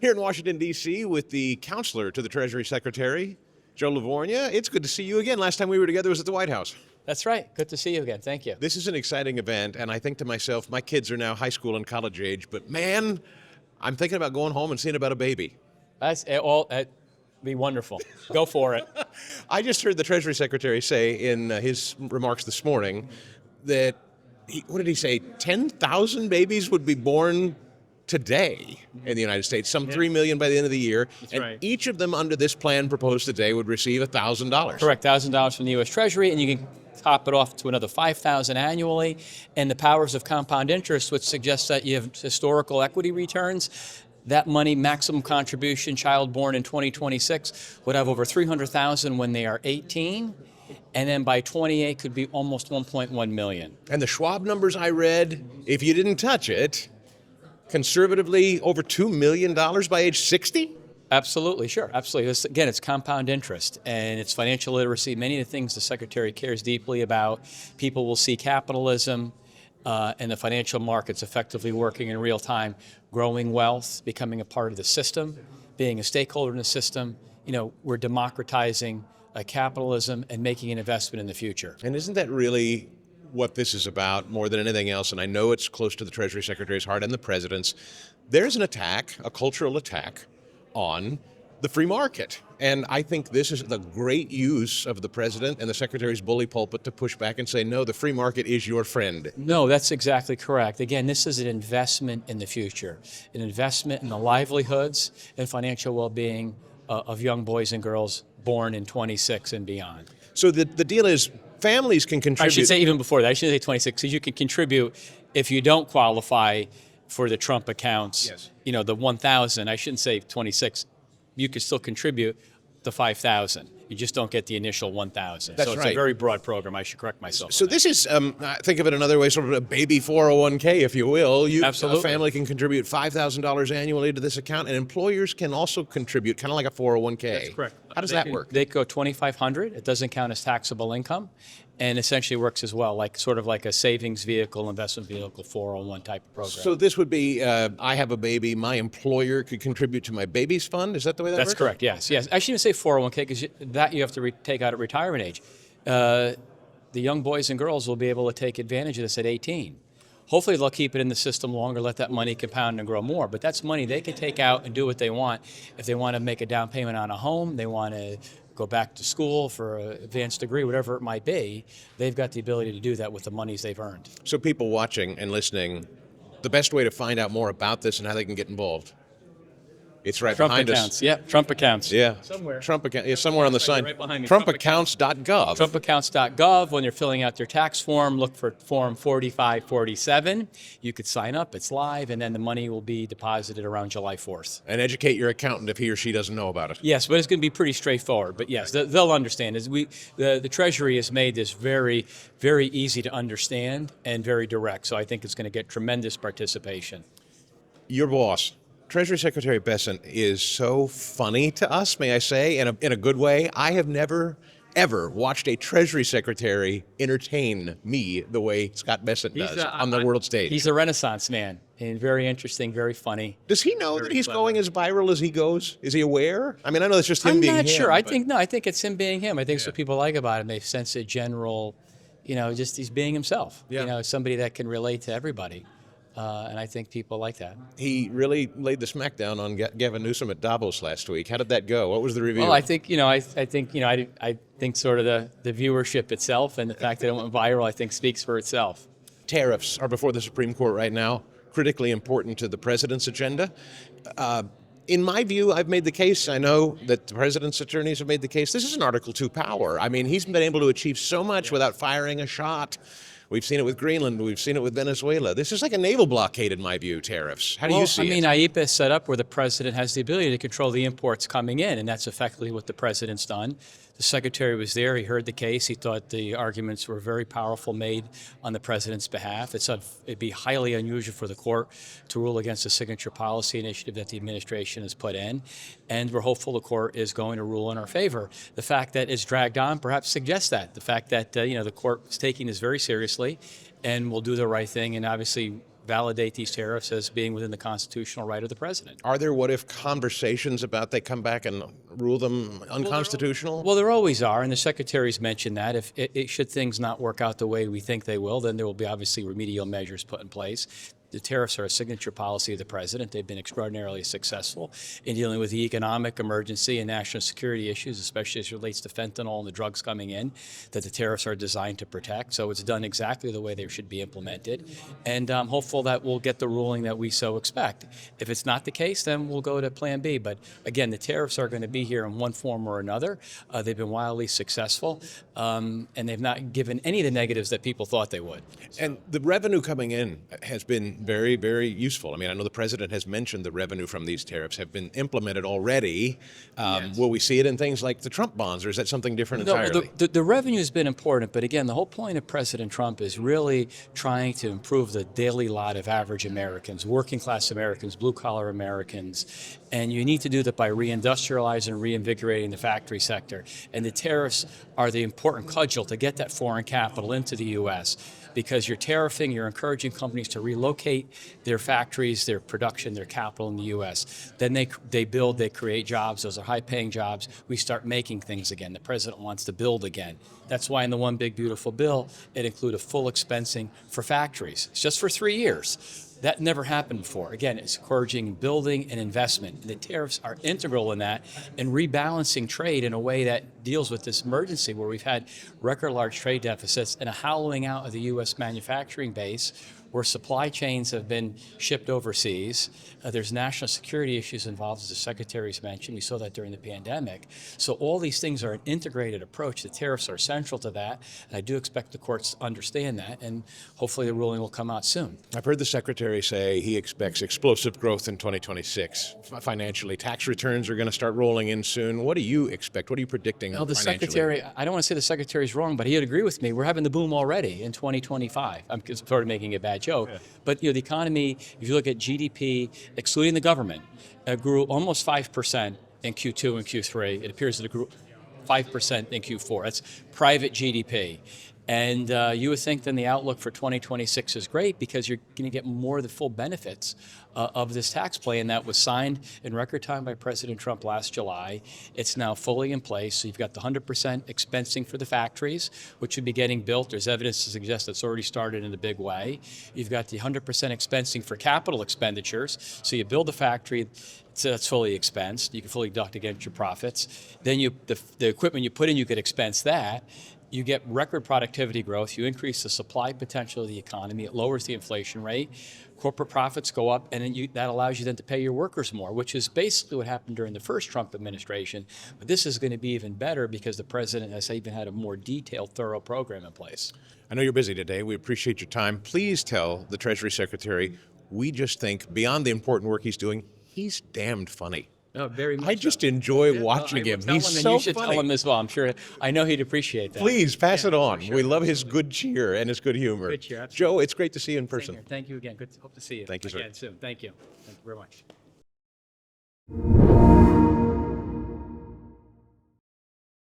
Here in Washington, D.C. with the Counselor to the Treasury Secretary, Joe Lavorgna. It's good to see you again. Last time we were together was at the White House. That's right. Good to see you again. Thank you. This is an exciting event, and I think to myself, my kids are now high school and college age, but man, I'm thinking about going home and seeing about a baby. That'd be wonderful. Go for it. I just heard the Treasury Secretary say in his remarks this morning that, what did he say, 10,000 babies would be born today in the United States, some 3 million by the end of the year. That's and right. Each of them under this plan proposed today would receive $1,000. Correct. $1,000 from the U.S. Treasury, and you can top it off to another $5,000 annually. And the powers of compound interest, which suggests that you have historical equity returns. That money, maximum contribution, child born in 2026, would have over $300,000 when they are 18. And then by 28 could be almost 1.1 million. And the Schwab numbers I read, if you didn't touch it, conservatively over $2 million by age 60? Absolutely, sure, absolutely. Again, it's compound interest and it's financial literacy. Many of the things the Secretary cares deeply about. People will see capitalism and the financial markets effectively working in real time, growing wealth, becoming a part of the system, being a stakeholder in the system. You know, we're democratizing capitalism and making an investment in the future. And isn't that really what this is about more than anything else? And I know it's close to the Treasury Secretary's heart and the President's. There's an attack, a cultural attack, on the free market. And I think this is the great use of the President and the Secretary's bully pulpit to push back and say, no, the free market is your friend. No, that's exactly correct. Again, this is an investment in the future, an investment in the livelihoods and financial well-being of young boys and girls born in 26 and beyond. So the deal is families can contribute. I should say even before that. I shouldn't say 26, because you can contribute if you don't qualify for the Trump accounts. Yes. You know, the 1,000. I shouldn't say 26. You can still contribute the 5,000. You just don't get the initial 1,000. That's so it's right. a very broad program. I should correct myself. So this is, think of it another way, sort of a baby 401k, if you will. Absolutely. A family can contribute $5,000 annually to this account, and employers can also contribute, kind of like a 401k. That's correct. How does that work? They go $2,500. It doesn't count as taxable income, and essentially works as well, like sort of like a savings vehicle, investment vehicle, 401 type of program. So this would be, I have a baby, my employer could contribute to my baby's fund? Is that the way that works? That's correct, yes. I shouldn't say 401k, because that you have to take out at retirement age. The young boys and girls will be able to take advantage of this at 18. Hopefully they'll keep it in the system longer, let that money compound and grow more. But that's money they can take out and do what they want. If they want to make a down payment on a home, they want to go back to school for an advanced degree, whatever it might be, they've got the ability to do that with the monies they've earned. So people watching and listening, the best way to find out more about this and how they can get involved? It's right Trump behind accounts. us. Yeah, Trump accounts. Yeah. Somewhere. Trump account. Yeah, somewhere on the sign. Right behind me. TrumpAccounts.gov. TrumpAccounts.gov. When you're filling out their tax form, look for Form 4547. You could sign up. It's live, and then the money will be deposited around July 4th. And educate your accountant if he or she doesn't know about it. Yes, but it's going to be pretty straightforward. But yes, they'll understand. The Treasury has made this very, very easy to understand and very direct. So I think it's going to get tremendous participation. Your boss, Treasury Secretary Bessent, is so funny to us, may I say, in a good way. I have never, ever watched a Treasury Secretary entertain me the way Scott Bessent does on the world stage. He's a Renaissance man, and very interesting, very funny. Does he know that he's going as viral as he goes? Is he aware? I mean, I know it's just him being him. I'm not sure. I think it's him being him. I think it's what people like about him. They sense a general, just he's being himself. Yeah. Somebody that can relate to everybody. And I think people like that. He really laid the smackdown on Gavin Newsom at Davos last week. How did that go? What was the review? Well, I think I think sort of the viewership itself and the fact that it went viral, I think, speaks for itself. Tariffs are before the Supreme Court right now, critically important to the president's agenda. In my view, I've made the case, I know that the president's attorneys have made the case, this is an Article II power. I mean, he's been able to achieve so much without firing a shot. We've seen it with Greenland. We've seen it with Venezuela. This is like a naval blockade, in my view, tariffs. How do you see it? IEPA is set up where the president has the ability to control the imports coming in, and that's effectively what the president's done. The secretary was there. He heard the case. He thought the arguments were very powerful made on the president's behalf. It'd be highly unusual for the court to rule against a signature policy initiative that the administration has put in, and we're hopeful the court is going to rule in our favor. The fact that it's dragged on perhaps suggests that. The fact that the court is taking this very seriously and will do the right thing, and obviously validate these tariffs as being within the constitutional right of the president. Are there what-if conversations about they come back and rule them unconstitutional? Well, there always are, and the secretaries mentioned that. If should things not work out the way we think they will, then there will be obviously remedial measures put in place. The tariffs are a signature policy of the president. They've been extraordinarily successful in dealing with the economic emergency and national security issues, especially as it relates to fentanyl and the drugs coming in, that the tariffs are designed to protect. So it's done exactly the way they should be implemented. And I'm hopeful that we'll get the ruling that we so expect. If it's not the case, then we'll go to Plan B. But again, the tariffs are going to be here in one form or another. They've been wildly successful, and they've not given any of the negatives that people thought they would. And the revenue coming in has been very, very useful. I mean, I know the president has mentioned the revenue from these tariffs have been implemented already. Yes. Will we see it in things like the Trump bonds, or is that something different No, entirely? the revenue has been important, but again, the whole point of President Trump is really trying to improve the daily lot of average Americans, working class Americans, blue collar Americans, and you need to do that by reindustrializing and reinvigorating the factory sector. And the tariffs are the important cudgel to get that foreign capital into the U.S. because you're tariffing, you're encouraging companies to relocate their factories, their production, their capital in the U.S. Then they build, they create jobs. Those are high-paying jobs. We start making things again. The president wants to build again. That's why in the One Big Beautiful Bill, it included full expensing for factories. It's just for 3 years. That never happened before. Again, it's encouraging building and investment. The tariffs are integral in that and rebalancing trade in a way that deals with this emergency where we've had record large trade deficits and a hollowing out of the U.S. manufacturing base where supply chains have been shipped overseas. There's national security issues involved, as the secretaries mentioned. We saw that during the pandemic. So all these things are an integrated approach. The tariffs are central to that, and I do expect the courts to understand that, and hopefully the ruling will come out soon. I've heard the secretary say he expects explosive growth in 2026. Financially, tax returns are going to start rolling in soon. What do you expect? What are you predicting Well, the financially? secretary, I don't want to say the secretary's wrong, but he'd agree with me. We're having the boom already in 2025. I'm sort of making a bad joke. Yeah. But the economy, if you look at GDP, excluding the government, grew almost 5% in Q2 and Q3. It appears that it grew 5% in Q4. That's private GDP. And you would think then the outlook for 2026 is great because you're going to get more of the full benefits of this tax plan that was signed in record time by President Trump last July. It's now fully in place. So you've got the 100% expensing for the factories, which should be getting built. There's evidence to suggest it's already started in a big way. You've got the 100% expensing for capital expenditures. So you build a factory, so that's fully expensed. You can fully deduct against your profits. Then the equipment you put in, you could expense that. You get record productivity growth, you increase the supply potential of the economy, it lowers the inflation rate, corporate profits go up, and then that allows you then to pay your workers more, which is basically what happened during the first Trump administration. But this is going to be even better because the president has even had a more detailed, thorough program in place. I know you're busy today. We appreciate your time. Please tell the Treasury Secretary, we just think, beyond the important work he's doing, he's damned funny. Oh, very much. I just enjoy watching him. He's so funny. You should tell him as well. I'm sure. I know he'd appreciate that. Please pass it on. Sure. We love his good cheer and his good humor. Good cheer. Absolutely. Joe, it's great to see you in person. Thank you again. Good. Hope to see you Thank you, sir. again soon. Thank you. Thank you very much.